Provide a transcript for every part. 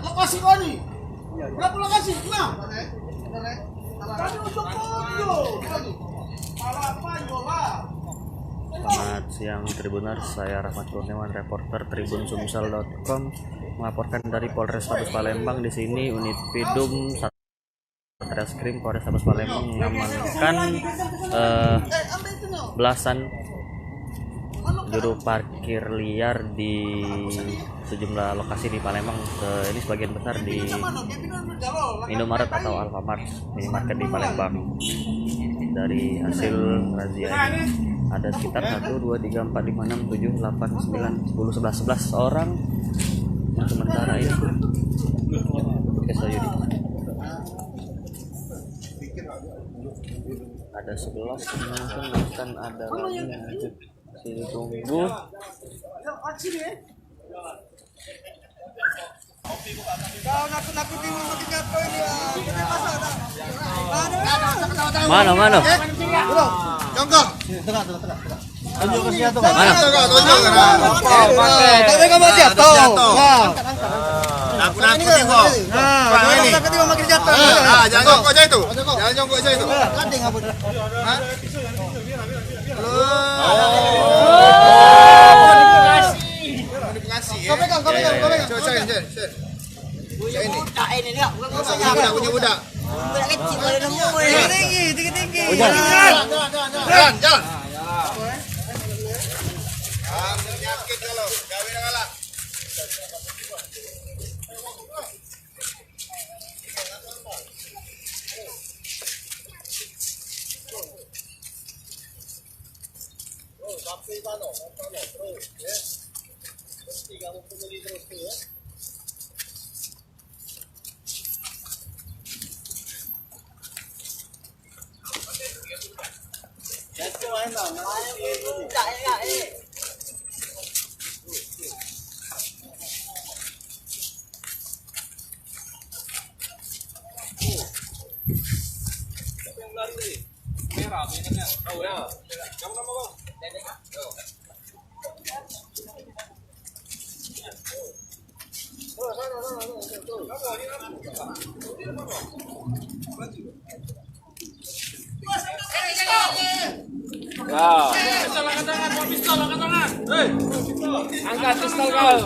Lokasi kau ni. Berapa lokasi? 6. Tadi untuk foto. Selamat siang Tribuners, saya Rahmat Kurniawan, reporter Tribun Sumsel.com melaporkan dari Polrestabes Palembang. Di sini unit Pidum Satreskrim Polrestabes Palembang mengamankan belasan juru parkir liar di sejumlah lokasi di Palembang. Ini sebagian besar di Indomaret atau Alfamart, minimarket di Palembang. Dari hasil razia ini ada sekitar 1, 2, 3, 4, 5, 6, 7, 8, 9, 10, 11 orang yang sementara ini ada 11, mungkin akan ada lagi yang masih ditunggu. Mana? Contoh. Tunjuk ke situ. Mana? Tapi kamu jatuh. Nakut-nakutin kok. Jangan jongkok aja itu. Jangan jongkok aja itu. Modifikasi ya. Ini punya budak. Budak kecil kalau nemu tinggi. Jalan. Penyakit kalau gawin kalah. Sampai mana? Terus ya. Mesti kamu pembeli terus tu ya. Merah ingatnya. Tahu ya. Kamu nama kau? Pistol angkat tangan. Angkat pistol kau.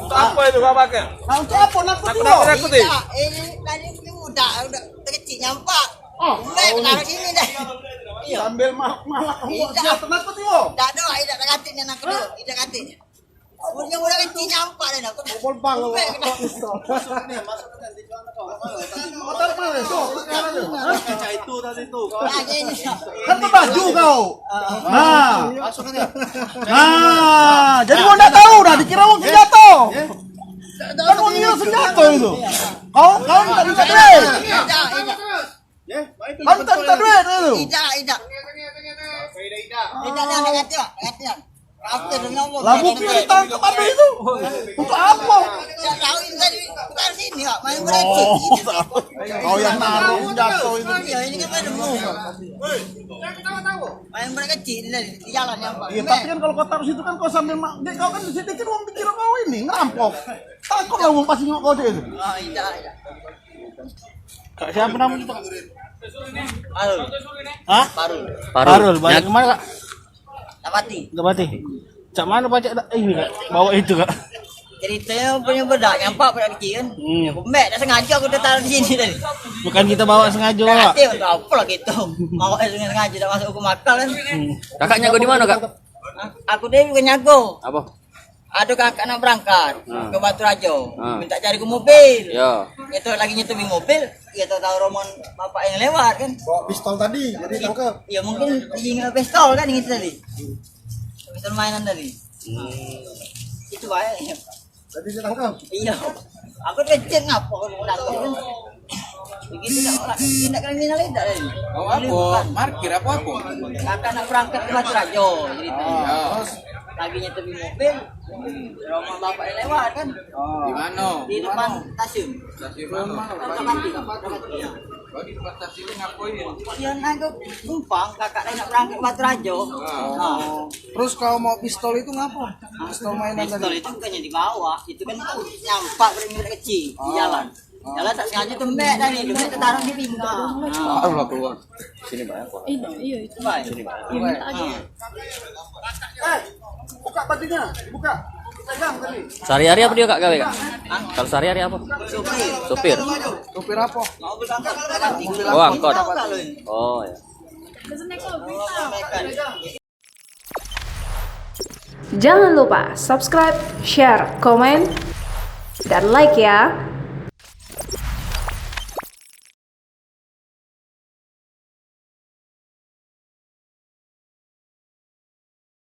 Apa itu kau pakai? Nakut ni. Ini tadi udah kecil nyampak. Taruh sini dah. Sambil malah kamu buat nakut yo. Tak ada, tidak katin yang nakut. Tidak katin. Punya udah kecil nyampak dah nakut. Bol bang lo. Motor mana tu? Kaca itu tadi tu. Kan tu baju kau. Jadi kau tak tahu dah dikira mau senjata. Kan mau ngira senjata itu. Kau tak bisa duit. Kau tak bisa duit itu. Tidak. Tidak ada kata. Apa tu nombor? Lah bukti ditangkap apa itu? Untuk apa? Tak tahu ini tadi taruh sini kak. Main berkecil. Kau yang naruh senjata itu. Ya ini kan pada mu. Main berkecil di jalan nyampak. Iya, tapi kan kalau kau taruh situ kan kau sambil kau kan sedikit uang pikir kau ini ngerampok. Takut lah uang pasti kau dia itu. Tidak. Kak siapa namanya itu? Parul. Hah? Parul. Banyak kemana kak? Dapati. Cak mana pajak ini kak? Bawa itu kak? Ceritanya punya budak nyampak budak kecil kan. Mek dah sengaja aku dah taruh di sini tadi. Bukan kita bawa sengaja Tak kak? hati untuk apa lah gitu. Mau sengaja tak masuk hukum akal kan. Kakaknya kau di mana kak? Aku dia bukan nyago. Apa? Ada kakak nak berangkat Ah. ke Batu Rajo, Ah. minta cari ke mobil. Ya. Itu lagi nyetupi mobil, ya tahu rombongan bapak yang lewat kan. Bawa pistol tadi, jadi tangkap. Ya mungkin tinggal pistol kan ini tadi. Pistol mainan tadi. Itu baik. Jadi ditangkap. Iya. Aku kecil ngapa kalau nangkep kan. Begitu tidak kriminal itu tadi. Oh, apa? Parkir apa? Kakak nak berangkat ke Batu Rajo, jadi terus lagi nyetupi mobil, rombongan bapak yang lewat kan. Di mana? Di depan stasiun. Stasiun mana? Iya. Oh, di tempat stasiun ngapain? Ya nangkep numpang kakak lain nak berangkat ke Batu Rajo. Nah, Terus kalau mau pistol itu ngapa? Pistol mainan pistol tadi. itu bukannya di bawah, itu kan nyampak berminyak kecil di jalan. Jalan tak sengaja tembek tadi, tembek tertaruh di pinggang. Nah, Allah keluar. Sini banyak kok. Iya itu. baik. Sini banyak. Iya minta aja. Buka bajunya, buka. Pegang tadi. Sehari-hari apa dia Kak gawe Kak? Kalau sehari-hari apa? Supir. Supir. Supir apa? Mau berangkat ke ganti. Oh, angkot. Tahu tak lu ini? Oh ya. Jangan lupa subscribe, share, komen, dan like ya.